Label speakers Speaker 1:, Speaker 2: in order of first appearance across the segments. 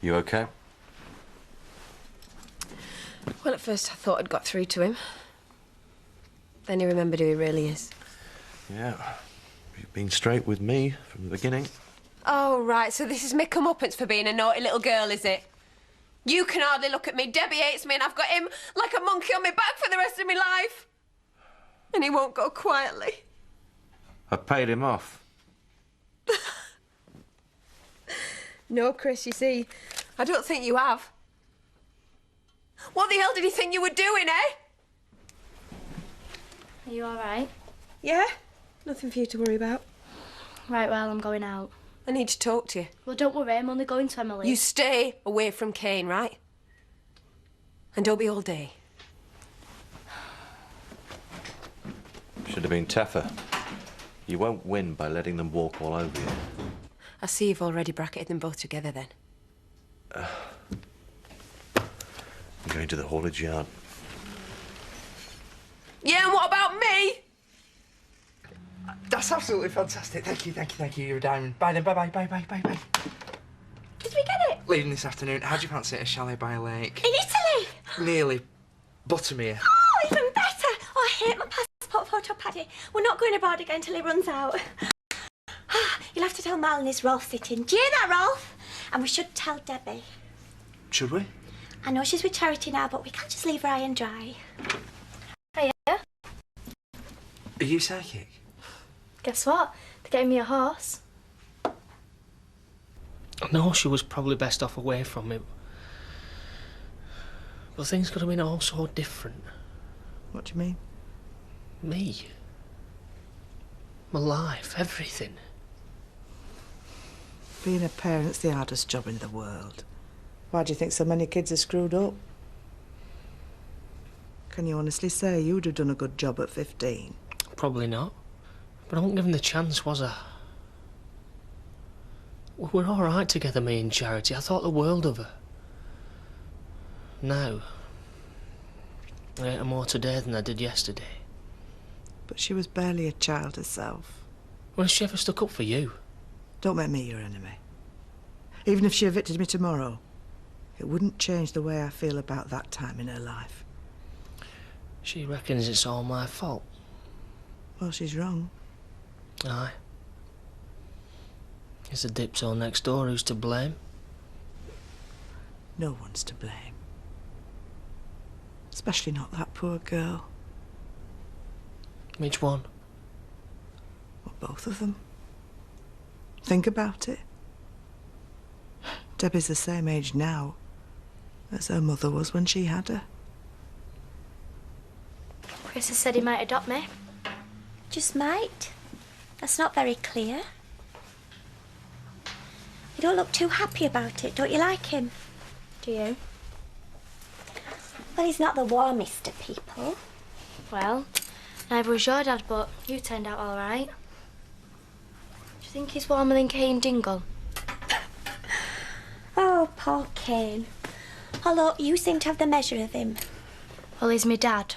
Speaker 1: You okay?
Speaker 2: Well, at first I thought I'd got through to him. Then he remembered who he really is.
Speaker 1: Yeah. You've been straight with me from the beginning.
Speaker 2: Oh, right, so this is me comeuppance for being a naughty little girl, is it? You can hardly look at me. Debbie hates me and I've got him like a monkey on my back for the rest of my life. And he won't go quietly.
Speaker 1: I paid him off.
Speaker 2: No, Chris, you see, I don't think you have. What the hell did you think you were doing, eh?
Speaker 3: Are you all right?
Speaker 2: Yeah, nothing for you to worry about.
Speaker 3: Right, well, I'm going out.
Speaker 2: I need to talk to you.
Speaker 3: Well, don't worry, I'm only going to Emily.
Speaker 2: You stay away from Cain, right? And don't be all day.
Speaker 1: Should have been tougher. You won't win by letting them walk all over you.
Speaker 2: I see you've already bracketed them both together, then.
Speaker 1: I'm going to the haulage yard.
Speaker 2: Yeah, and what about me?
Speaker 4: That's absolutely fantastic. Thank you. You're a diamond. Bye then. Bye.
Speaker 5: Did we get it?
Speaker 4: Leaving this afternoon. How do you fancy a chalet by a lake?
Speaker 5: In Italy?
Speaker 4: Nearly. Buttermere.
Speaker 5: Oh, even better. Oh, I hate my passport photo, Paddy. We're not going aboard again till it runs out. You'll have to tell Mal and his Rolf sitting. Do you hear that, Rolf? And we should tell Debbie.
Speaker 4: Should we?
Speaker 5: I know she's with charity now, but we can't just leave her high and dry.
Speaker 3: Hiya.
Speaker 4: Are you psychic?
Speaker 3: Guess what? They're getting me a horse.
Speaker 6: I know she was probably best off away from me. But things could have been all so different.
Speaker 7: What do you mean?
Speaker 6: Me. My life, everything.
Speaker 7: Being a parent's the hardest job in the world. Why do you think so many kids are screwed up? Can you honestly say you'd have done a good job at 15?
Speaker 6: Probably not. But I wasn't given the chance, was I? We were all right together, me and Charity. I thought the world of her. Now, I hate her more today than I did yesterday.
Speaker 7: But she was barely a child herself.
Speaker 6: Well, has she ever stuck up for you?
Speaker 7: Don't make me your enemy. Even if she evicted me tomorrow, it wouldn't change the way I feel about that time in her life.
Speaker 6: She reckons it's all my fault.
Speaker 7: Well, she's wrong.
Speaker 6: Aye. It's the dipso next door who's to blame.
Speaker 7: No one's to blame. Especially not that poor girl.
Speaker 6: Which one?
Speaker 7: Well, both of them. Think about it. Debbie's the same age now as her mother was when she had her.
Speaker 3: Chris has said he might adopt me.
Speaker 5: Just might. That's not very clear. You don't look too happy about it. Don't you like him?
Speaker 3: Do you?
Speaker 5: Well, he's not the warmest of people.
Speaker 3: Well, neither was your dad, but you turned out all right. Do you think he's warmer than Cain Dingle?
Speaker 5: Oh, poor Cain. Although you seem to have the measure of him.
Speaker 3: Well, he's me dad.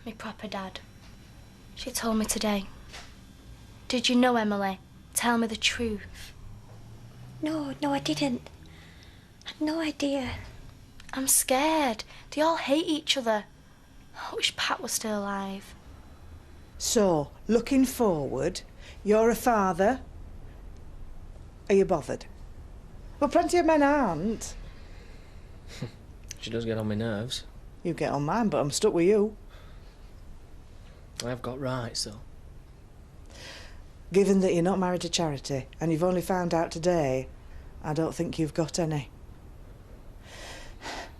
Speaker 3: Me proper dad. She told me today. Did you know, Emily? Tell me the truth.
Speaker 5: No, I didn't. I had no idea.
Speaker 3: I'm scared. They all hate each other. I wish Pat was still alive.
Speaker 7: So, looking forward, you're a father. Are you bothered? Well, plenty of men aren't.
Speaker 6: She does get on my nerves.
Speaker 7: You get on mine, but I'm stuck with you.
Speaker 6: I've got rights, though.
Speaker 7: Given that you're not married to Charity, and you've only found out today, I don't think you've got any.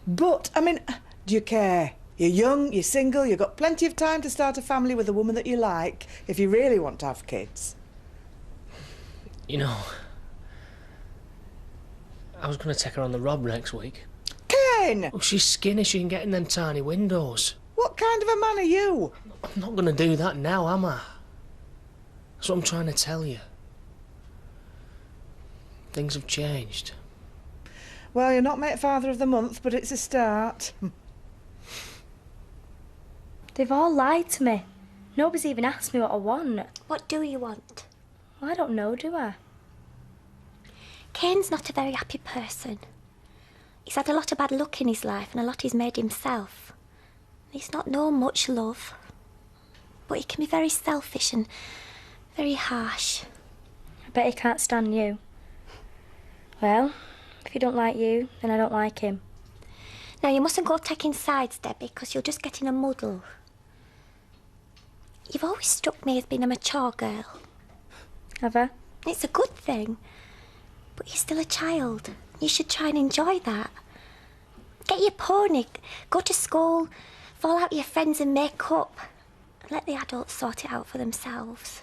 Speaker 7: But, I mean, do you care? You're young, you're single, you've got plenty of time to start a family with a woman that you like, if you really want to have kids.
Speaker 6: You know, I was going to take her on the Rob next week.
Speaker 7: Cain!
Speaker 6: Oh, she's skinny, she can get in them tiny windows.
Speaker 7: What kind of a man are you?
Speaker 6: I'm not going to do that now, am I? That's what I'm trying to tell you. Things have changed.
Speaker 7: Well, you're not made father of the month, but it's a start.
Speaker 3: They've all lied to me. Nobody's even asked me what I want.
Speaker 5: What do you want?
Speaker 3: Well, I don't know, do I?
Speaker 5: Cain's not a very happy person. He's had a lot of bad luck in his life and a lot he's made himself. He's not known much love. But he can be very selfish and very harsh.
Speaker 3: I bet he can't stand you. Well, if he don't like you, then I don't like him.
Speaker 5: Now, you mustn't go taking sides, Debbie, because you'll just get in a muddle. You've always struck me as being a mature girl.
Speaker 3: Have I?
Speaker 5: It's a good thing. But you're still a child. You should try and enjoy that. Get your pony, go to school, fall out with your friends and make up. And let the adults sort it out for themselves.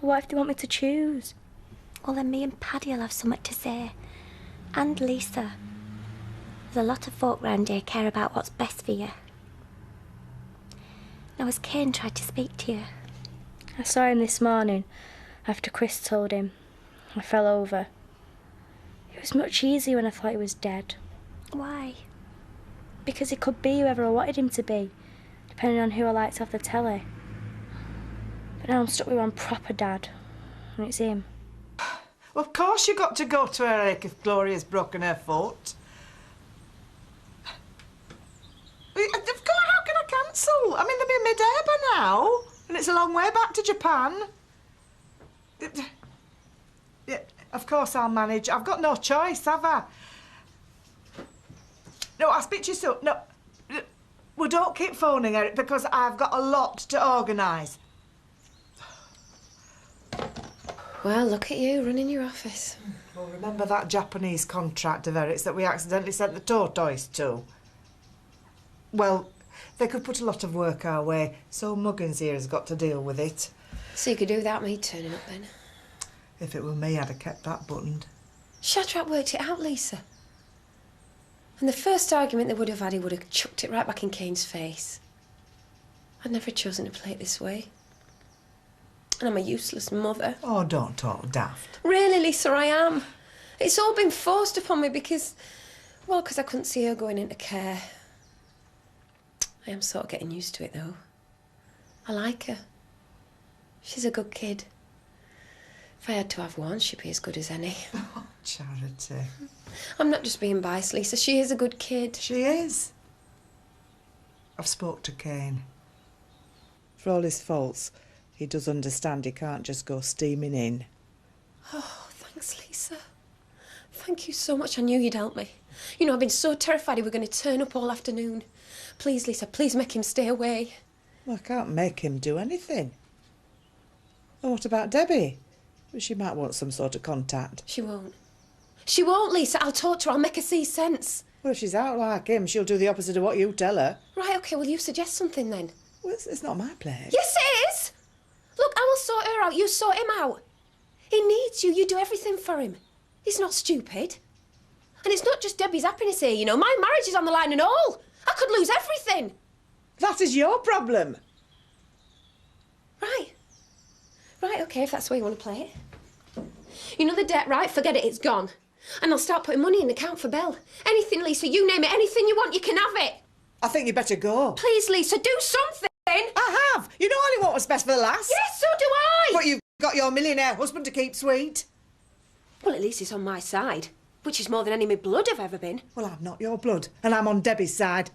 Speaker 3: What if they want me to choose?
Speaker 5: Well, then me and Paddy will have something to say. And Lisa. There's a lot of folk round here care about what's best for you. Now, has Cain tried to speak to you?
Speaker 3: I saw him this morning, after Chris told him. I fell over. It was much easier when I thought he was dead.
Speaker 5: Why?
Speaker 3: Because he could be whoever I wanted him to be, depending on who I liked off the telly. But now I'm stuck with one proper dad, and it's him.
Speaker 7: Well, of course you got to go to her ache if Gloria's broken her foot. How can I cancel? I mean, they'll be mid-air by now, and it's a long way back to Japan. Yeah, of course I'll manage. I've got no choice, have I? No, I'll speak to you soon. No, well, don't keep phoning, Eric, because I've got a lot to organise.
Speaker 2: Well, look at you running your office.
Speaker 7: Well, remember that Japanese contract of Eric's that we accidentally sent the tortoise to? Well, they could put a lot of work our way, so Muggins here has got to deal with it.
Speaker 2: So you could do without me turning up then?
Speaker 7: If it were me, I'd have kept that buttoned.
Speaker 2: Shadrach worked it out, Lisa. And the first argument they would have had, he would have chucked it right back in Cain's face. I'd never chosen to play it this way. And I'm a useless mother.
Speaker 7: Oh, don't talk daft.
Speaker 2: Really, Lisa, I am. It's all been forced upon me because I couldn't see her going into care. I am sort of getting used to it, though. I like her. She's a good kid. If I had to have one, she'd be as good as any.
Speaker 7: Oh, Charity.
Speaker 2: I'm not just being biased, Lisa. She is a good kid.
Speaker 7: She is. I've spoke to Cain. For all his faults, he does understand he can't just go steaming in.
Speaker 2: Oh, thanks, Lisa. Thank you so much. I knew you'd help me. You know, I've been so terrified he was going to turn up all afternoon. Please, Lisa, please make him stay away.
Speaker 7: Well, I can't make him do anything. And what about Debbie? Well, she might want some sort of contact.
Speaker 2: She won't. She won't, Lisa. I'll talk to her. I'll make her see sense.
Speaker 7: Well, if she's out like him, she'll do the opposite of what you tell her.
Speaker 2: Right, OK, well, you suggest something then.
Speaker 7: Well, it's not my place.
Speaker 2: Yes, it is. Look, I will sort her out. You sort him out. He needs you. You do everything for him. He's not stupid. And it's not just Debbie's happiness here, you know. My marriage is on the line and all. I could lose everything.
Speaker 7: That is your problem.
Speaker 2: Right. Right, OK, if that's the way you want to play it. You know the debt, right? Forget it, it's gone. And I'll start putting money in the account for Belle. Anything, Lisa, you name it, anything you want, you can have it.
Speaker 7: I think you better go.
Speaker 2: Please, Lisa, do something.
Speaker 7: I have. You know I only want what's best for the lass.
Speaker 2: Yes, so do I.
Speaker 7: But you've got your millionaire husband to keep sweet.
Speaker 2: Well, at least he's on my side, which is more than any of my blood have ever been.
Speaker 7: Well, I'm not your blood, and I'm on Debbie's side.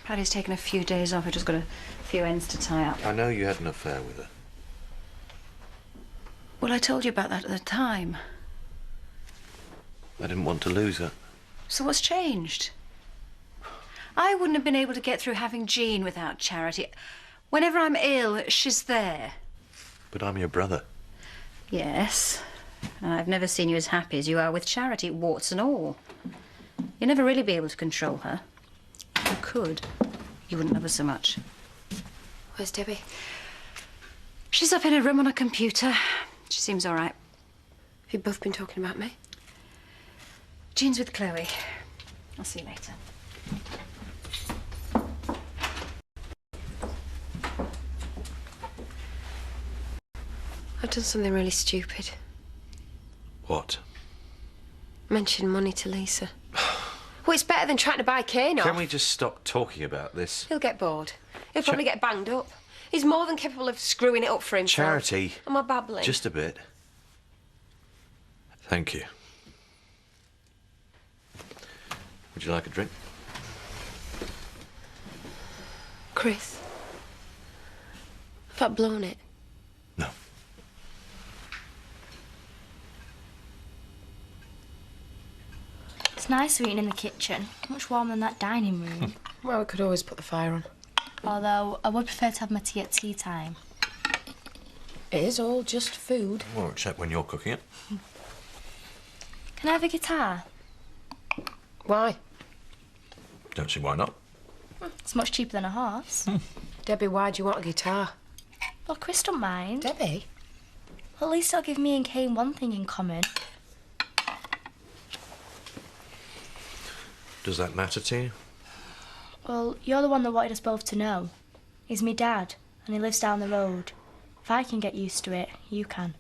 Speaker 8: Paddy's taken a few days off. I've just got a few ends to tie up.
Speaker 1: I know you had an affair with her.
Speaker 8: Well, I told you about that at the time.
Speaker 1: I didn't want to lose her.
Speaker 8: So what's changed? I wouldn't have been able to get through having Jean without Charity. Whenever I'm ill, she's there.
Speaker 1: But I'm your brother.
Speaker 8: Yes. And I've never seen you as happy as you are with Charity, warts and all. You'll never really be able to control her. If you could, you wouldn't love her so much.
Speaker 2: Where's Debbie?
Speaker 8: She's up in her room on a computer. She seems all right.
Speaker 2: Have you both been talking about me?
Speaker 8: Jean's with Chloe. I'll see you later.
Speaker 2: I've done something really stupid.
Speaker 1: What?
Speaker 2: Mentioned money to Lisa. Well, it's better than trying to buy Cain off.
Speaker 1: Can we just stop talking about this?
Speaker 2: He'll get bored. He'll probably get banged up. He's more than capable of screwing it up for himself.
Speaker 1: Charity.
Speaker 2: Am I babbling?
Speaker 1: Just a bit. Thank you. Would you like a drink?
Speaker 2: Chris, have I blown it?
Speaker 1: No.
Speaker 3: It's nicer eating in the kitchen. Much warmer than that dining room.
Speaker 2: Well, we could always put the fire on.
Speaker 3: Although, I would prefer to have my tea at tea time.
Speaker 2: It is all just food.
Speaker 1: Well, except when you're cooking it.
Speaker 3: Can I have a guitar?
Speaker 2: Why?
Speaker 1: Don't see why not.
Speaker 3: It's much cheaper than a horse.
Speaker 2: Debbie, why do you want a guitar?
Speaker 3: Well, Chris don't mind.
Speaker 2: Debbie?
Speaker 3: Well, at least it'll give me and Cain one thing in common.
Speaker 1: Does that matter to you?
Speaker 3: Well, you're the one that wanted us both to know. He's me dad, and he lives down the road. If I can get used to it, you can.